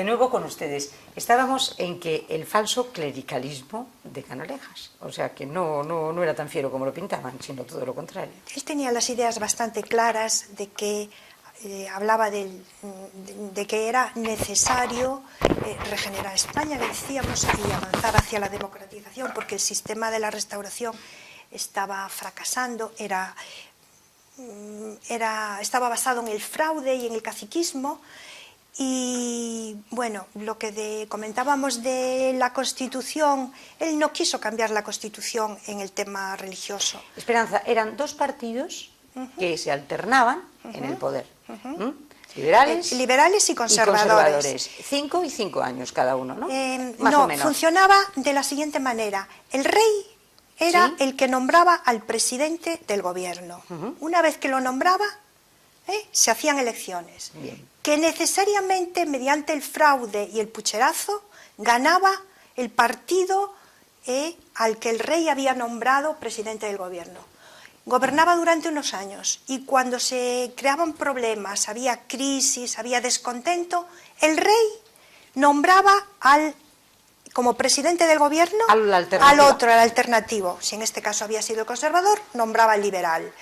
de nuevo con ustedes. Estábamos en que el falso clericalismo de Canalejas, o sea que no era tan fiero como lo pintaban, sino todo lo contrario. Él tenía las ideas bastante claras de que hablaba de que era necesario regenerar España, le decíamos, y avanzar hacia la democratización, porque el sistema de la Restauración estaba fracasando, estaba basado en el fraude y en el caciquismo. Y bueno, lo que comentábamos de la Constitución, él no quiso cambiar la Constitución en el tema religioso. Esperanza, eran dos partidos que se alternaban en el poder. Liberales y conservadores. 5 y 5 años cada uno, ¿no? Más no, o menos. Funcionaba de la siguiente manera. El rey era el que nombraba al presidente del gobierno. Una vez que lo nombraba, se hacían elecciones. Bien. Que necesariamente mediante el fraude y el pucherazo ganaba el partido al que el rey había nombrado presidente del gobierno. Gobernaba durante unos años y cuando se creaban problemas, había crisis, había descontento, el rey nombraba como presidente del gobierno al otro, al alternativo. Si en este caso había sido el conservador, nombraba al liberal.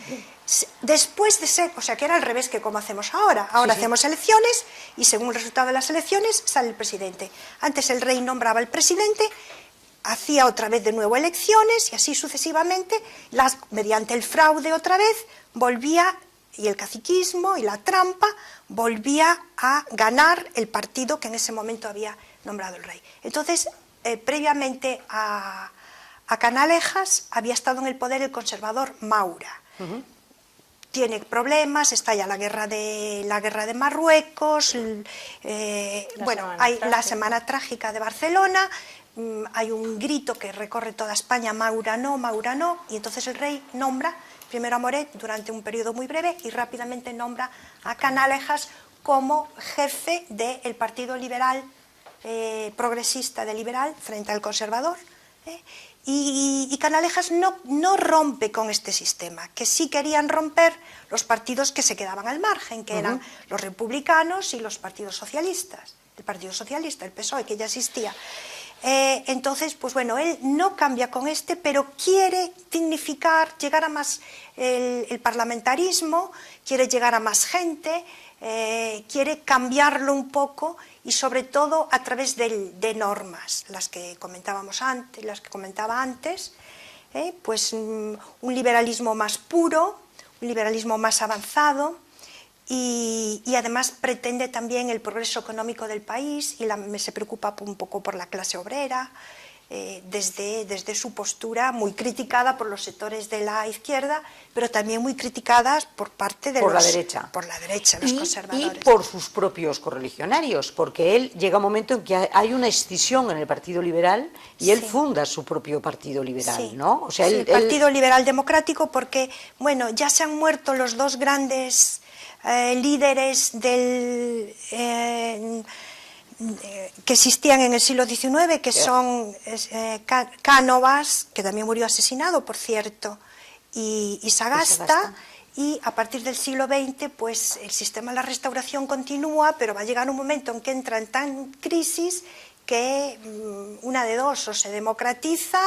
Después de ser, o sea que era al revés que como hacemos ahora. Ahora hacemos elecciones y según el resultado de las elecciones sale el presidente. Antes el rey nombraba al presidente, hacía otra vez de nuevo elecciones y así sucesivamente, mediante el fraude otra vez, volvía, y el caciquismo y la trampa, volvía a ganar el partido que en ese momento había nombrado el rey. Entonces, previamente a Canalejas había estado en el poder el conservador Maura. Tiene problemas, estalla la guerra de Marruecos, hay la Semana Trágica de Barcelona, hay un grito que recorre toda España, Maura no, y entonces el rey nombra primero a Moret durante un periodo muy breve y rápidamente nombra a Canalejas como jefe del Partido Liberal, progresista de liberal frente al conservador. Y Canalejas no rompe con este sistema, que sí querían romper los partidos que se quedaban al margen, que eran los republicanos y los partidos socialistas, el Partido Socialista, el PSOE, que ya existía. Entonces, pues bueno, él no cambia con pero quiere dignificar, llegar a más el parlamentarismo, quiere llegar a más gente, quiere cambiarlo un poco y sobre todo a través de normas, las que comentábamos antes, las que comentaba antes, pues un liberalismo más puro, un liberalismo más avanzado y además pretende también el progreso económico del país y se preocupa un poco por la clase obrera, desde su postura muy criticada por los sectores de la izquierda, pero también muy criticadas por parte de la derecha. Por la derecha, los conservadores. Y por sus propios correligionarios, porque él llega un momento en que hay una escisión en el Partido Liberal y él funda su propio Partido Liberal, ¿no? O sea, el Partido Liberal Democrático, porque, bueno, ya se han muerto los dos grandes líderes que existían en el siglo XIX, que son Cánovas, que también murió asesinado, por cierto, y Sagasta, y a partir del siglo XX, pues el sistema de la Restauración continúa, pero va a llegar un momento en que entra en tan crisis que una de dos, o se democratiza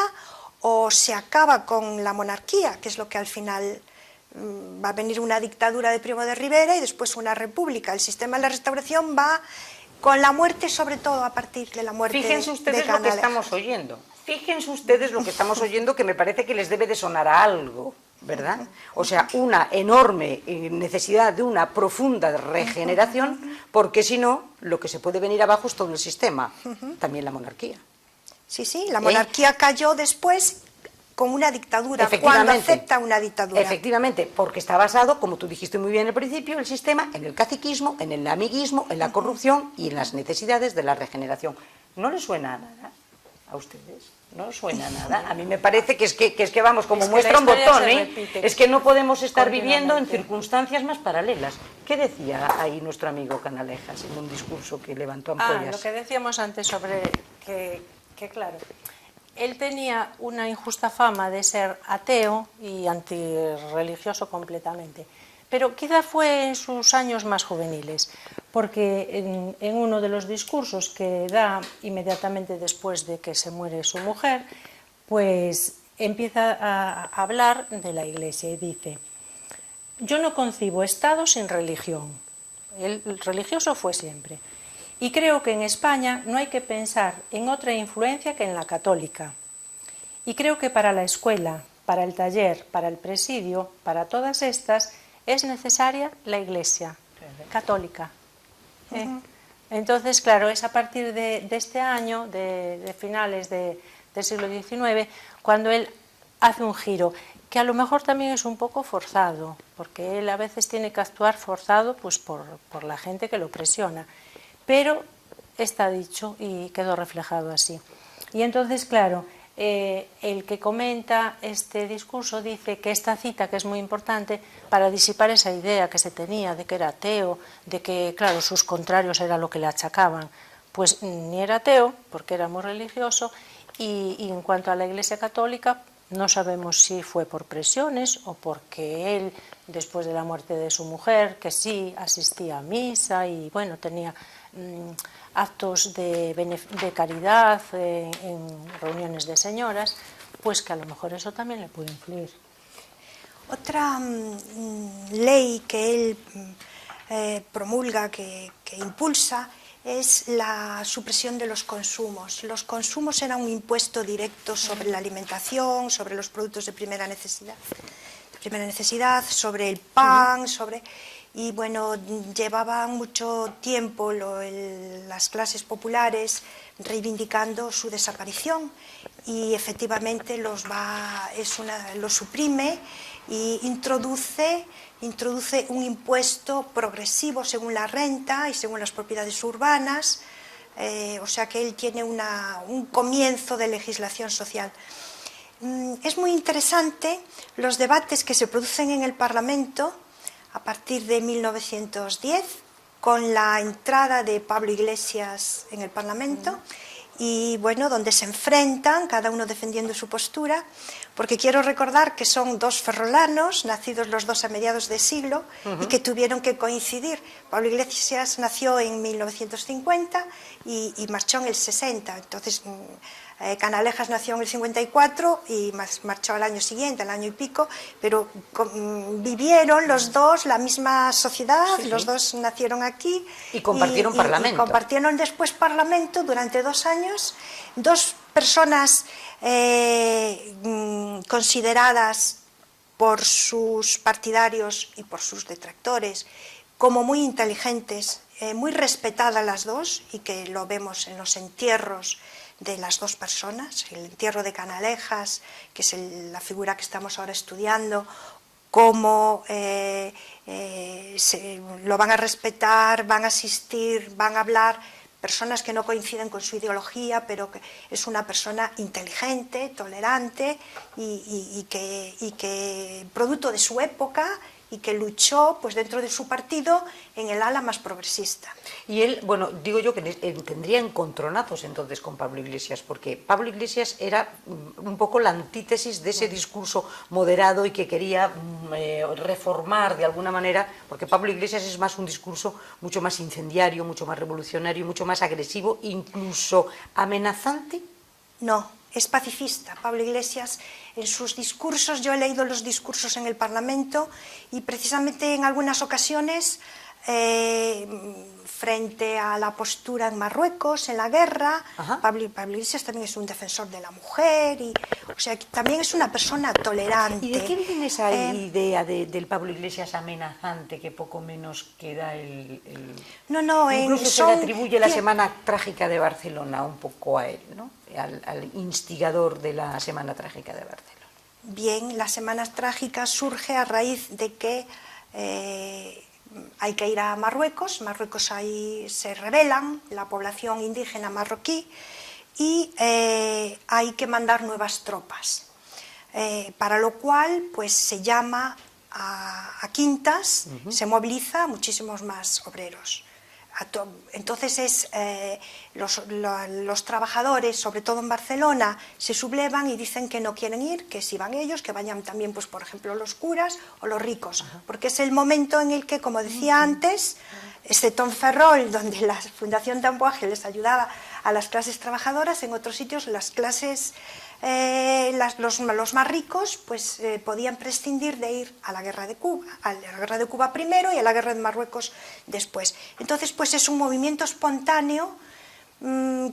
o se acaba con la monarquía, que es lo que al final va a venir una dictadura de Primo de Rivera y después una república. El sistema de la Restauración va con la muerte, sobre todo a partir de la muerte de Canalejas. Fíjense ustedes lo que estamos oyendo. Fíjense ustedes lo que estamos oyendo, que me parece que les debe de sonar a algo, ¿verdad? O sea, una enorme necesidad de una profunda regeneración, porque si no, lo que se puede venir abajo es todo el sistema, también la monarquía. Sí, la monarquía cayó después como una dictadura, cuando acepta una dictadura. Efectivamente, porque está basado, como tú dijiste muy bien al principio, el sistema en el caciquismo, en el amiguismo, en la corrupción y en las necesidades de la regeneración. ¿No les suena a nada a ustedes? ¿No les suena a nada? A mí me parece que es que vamos, como muestra un botón, es que no podemos estar viviendo en circunstancias más paralelas. ¿Qué decía ahí nuestro amigo Canalejas en un discurso que levantó ampollas? Lo que decíamos antes sobre que claro, él tenía una injusta fama de ser ateo y antirreligioso completamente, pero quizá fue en sus años más juveniles, porque en uno de los discursos que da inmediatamente después de que se muere su mujer, pues empieza a hablar de la Iglesia y dice: yo no concibo Estado sin religión. El religioso fue siempre. Y creo que en España no hay que pensar en otra influencia que en la católica. Y creo que para la escuela, para el taller, para el presidio, para todas estas, es necesaria la Iglesia católica. Entonces, claro, es a partir de este año, de finales del siglo XIX, cuando él hace un giro, que a lo mejor también es un poco forzado, porque él a veces tiene que actuar forzado pues por la gente que lo presiona, pero está dicho y quedó reflejado así. Y entonces, claro, el que comenta este discurso dice que esta cita, que es muy importante para disipar esa idea que se tenía de que era ateo, de que, claro, sus contrarios era lo que le achacaban, pues ni era ateo, porque era muy religioso, y en cuanto a la Iglesia Católica, no sabemos si fue por presiones o porque él, después de la muerte de su mujer, que sí asistía a misa y, bueno, tenía actos de caridad en reuniones de señoras, pues que a lo mejor eso también le puede influir. Otra ley que él promulga, que impulsa, es la supresión de los consumos. Los consumos eran un impuesto directo sobre la alimentación, sobre los productos de primera necesidad, sobre el pan, y bueno, llevaban mucho tiempo las clases populares reivindicando su desaparición, y efectivamente los suprime y introduce un impuesto progresivo según la renta y según las propiedades urbanas, o sea que él tiene un comienzo de legislación social. Es muy interesante los debates que se producen en el Parlamento a partir de 1910, con la entrada de Pablo Iglesias en el Parlamento, y bueno, donde se enfrentan, cada uno defendiendo su postura, porque quiero recordar que son dos ferrolanos, nacidos los dos a mediados de siglo, y que tuvieron que coincidir. Pablo Iglesias nació en 1950 y marchó en el 60, entonces Canalejas nació en el 54 y marchó al año siguiente, al año y pico, pero vivieron los dos la misma sociedad, los dos nacieron aquí. Y compartieron parlamento. Y compartieron después parlamento durante 2 años, dos personas consideradas por sus partidarios y por sus detractores como muy inteligentes, muy respetadas las dos, y que lo vemos en los entierros de las dos personas, el entierro de Canalejas, que es la figura que estamos ahora estudiando, cómo lo van a respetar, van a asistir, van a hablar, personas que no coinciden con su ideología, pero que es una persona inteligente, tolerante y que producto de su época, y que luchó pues dentro de su partido en el ala más progresista. Y él, bueno, digo yo que tendría encontronazos entonces con Pablo Iglesias, porque Pablo Iglesias era un poco la antítesis de ese discurso moderado y que quería reformar de alguna manera, porque Pablo Iglesias es más un discurso mucho más incendiario, mucho más revolucionario, mucho más agresivo, incluso amenazante. No, es pacifista. Pablo Iglesias, en sus discursos, yo he leído los discursos en el Parlamento, y precisamente en algunas ocasiones, frente a la postura en Marruecos, en la guerra, Pablo Iglesias también es un defensor de la mujer, o sea, que también es una persona tolerante. ¿Y de qué viene esa idea del Pablo Iglesias amenazante, que poco menos que da incluso se le atribuye la Semana Trágica de Barcelona un poco a él, ¿no? Al instigador de la Semana Trágica de Barcelona? Bien, la Semana Trágica surge a raíz de que hay que ir a Marruecos. Ahí se rebelan la población indígena marroquí, y hay que mandar nuevas tropas, para lo cual pues se llama a quintas, se moviliza a muchísimos más obreros. Entonces los trabajadores, sobre todo en Barcelona, se sublevan y dicen que no quieren ir, que si van ellos, que vayan también, pues, por ejemplo, los curas o los ricos, porque es el momento en el que, como decía antes, excepto en Ferrol, donde la Fundación d'Amboise les ayudaba a las clases trabajadoras, en otros sitios las clases, los más ricos, pues podían prescindir de ir a la guerra de Cuba, a la guerra de Cuba primero y a la guerra de Marruecos después. Entonces, pues es un movimiento espontáneo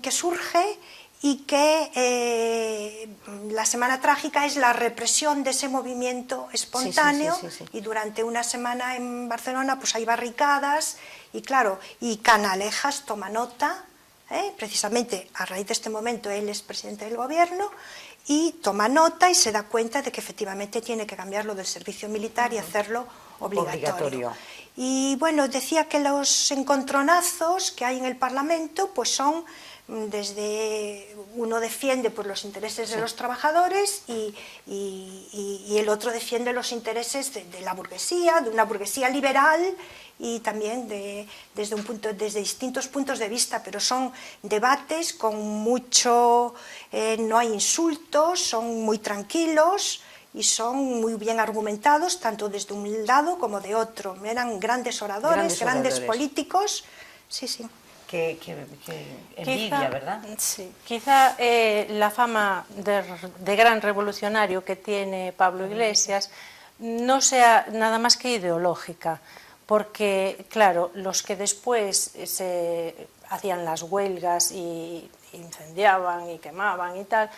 que surge y que la Semana Trágica es la represión de ese movimiento espontáneo. Sí. Y durante una semana en Barcelona pues hay barricadas y claro, y Canalejas toma nota, precisamente a raíz de este momento él es presidente del gobierno y toma nota y se da cuenta de que efectivamente tiene que cambiarlo del servicio militar y hacerlo obligatorio. Y bueno, decía que los encontronazos que hay en el Parlamento pues son desde uno defiende pues, los intereses de los trabajadores y el otro defiende los intereses de la burguesía, de una burguesía liberal y también desde distintos puntos de vista, pero son debates con mucho, no hay insultos, son muy tranquilos y son muy bien argumentados, tanto desde un lado como de otro. Eran grandes oradores, grandes políticos, sí. Que envidia, ¿verdad? Sí, quizá la fama de gran revolucionario que tiene Pablo Iglesias no sea nada más que ideológica, porque, claro, los que después hacían las huelgas y incendiaban y quemaban y tal,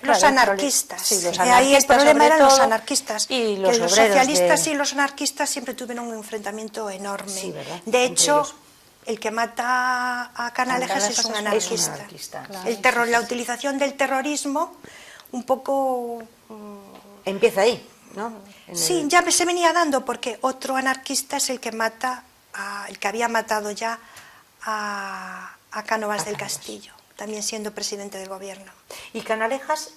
los anarquistas. Sí, los anarquistas. Ahí el problema eran los anarquistas. Y los socialistas y los anarquistas siempre tuvieron un enfrentamiento enorme. Sí, ¿verdad? De hecho, el que mata a Canalejas es un anarquista. Claro. La utilización del terrorismo un poco... Empieza ahí, ¿no? Sí, ya se venía dando porque otro anarquista es el que mata, el que había matado ya a Cánovas del Castillo, también siendo presidente del gobierno. Y Canalejas,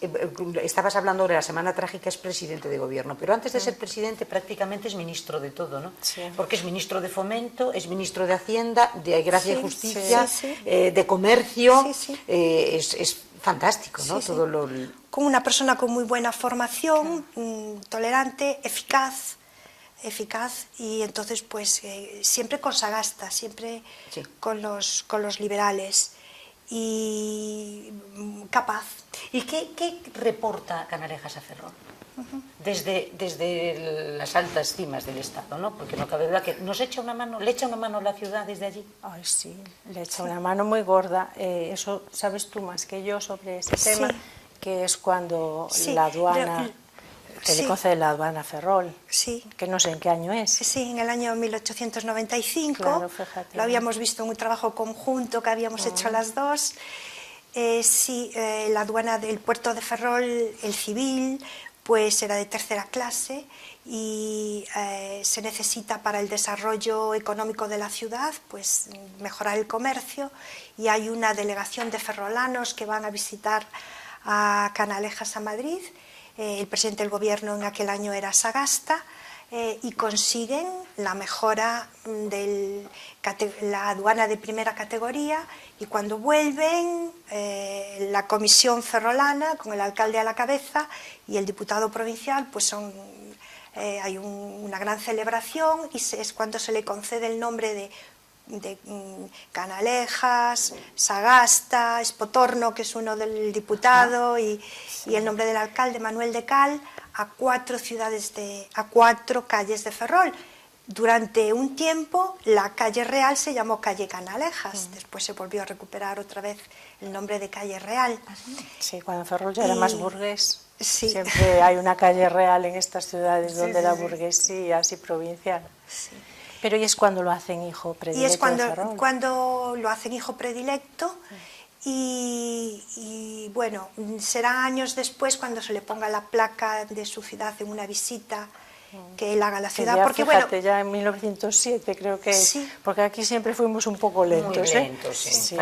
estabas hablando de la Semana Trágica, es presidente de gobierno, pero antes de ser presidente prácticamente es ministro de todo, ¿no? Sí. Porque es ministro de Fomento, es ministro de Hacienda, de Gracia y Justicia, de Comercio, es fantástico, ¿no? Todo lo... Con una persona con muy buena formación, tolerante, eficaz, y entonces pues siempre con Sagasta, siempre con los liberales. Y capaz. ¿Y qué reporta Canalejas a Ferrol? Desde las altas cimas del Estado, ¿no? Porque no cabe duda que nos echa una mano, le echa una mano a la ciudad desde allí. Ay, sí, le echa una mano muy gorda. Eso sabes tú más que yo sobre ese tema, que es cuando la aduana... Que le concede la aduana a Ferrol, que no sé en qué año es. Sí, en el año 1895, claro, fíjate, lo habíamos visto en un trabajo conjunto que habíamos hecho las dos. La aduana del puerto de Ferrol, el civil, pues era de tercera clase y se necesita para el desarrollo económico de la ciudad, pues mejorar el comercio, y hay una delegación de ferrolanos que van a visitar a Canalejas a Madrid. El presidente del gobierno en aquel año era Sagasta, y consiguen la mejora de la aduana de primera categoría, y cuando vuelven la comisión ferrolana con el alcalde a la cabeza y el diputado provincial, pues hay una gran celebración y es cuando se le concede el nombre de Canalejas, Sagasta, Espotorno, que es uno del diputado, y el nombre del alcalde, Manuel de Cal, a 4 calles de Ferrol. Durante un tiempo la calle real se llamó calle Canalejas, después se volvió a recuperar otra vez el nombre de calle real. Sí, cuando Ferrol ya era más burgués. Siempre hay una calle real en estas ciudades donde la burguesía así provincial. Sí. Pero y es cuando lo hacen hijo predilecto. Y es cuando lo hacen hijo predilecto, y bueno, será años después cuando se le ponga la placa de su ciudad en una visita que él haga a la ciudad. Ya, porque fíjate, ya en 1907 creo que es, porque aquí siempre fuimos un poco lentos. Muy lentos, sí.